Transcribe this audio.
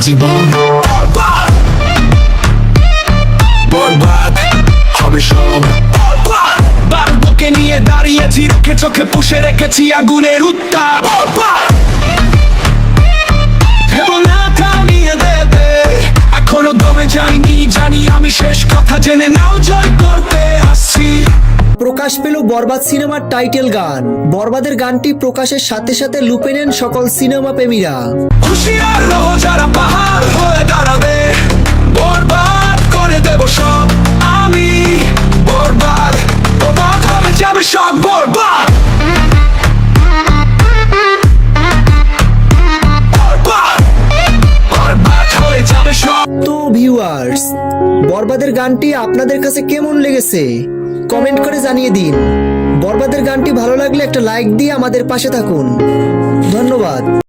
জীবন বরবাদ হবে সব। বুকে নিয়ে দাঁড়িয়েছি, চোখে চোখে পুষে রেখেছি আগুনের উত্তাপ। এখনো দমে যাইনি, জানি আমি শেষ কথা জেনে নাও, জয় করতে আসছি। প্রকাশ পেল বরবাদ সিনেমার টাইটেল গান। বরবাদের গানটি প্রকাশের সাথে সাথে লুপে নেন সকল সিনেমা প্রেমীরা। হুঁশিয়ার রহ যারা পাহাড় হয়ে দাঁড়াবে, বরবাদ করে দেব সব আমি। বরবাদ বরবাদ হবে যাবে সব, বরবাদ বরবাদ বরবাদ হয়ে যাবে সব। তো ভিউয়ার্স, বরবাদের গানটি আপনাদের কাছে কেমন লেগেছে কমেন্ট করে জানিয়ে দিন। বরবাদের গানটি ভালো লাগলে একটা লাইক দিয়ে আমাদের পাশে থাকুন। ধন্যবাদ।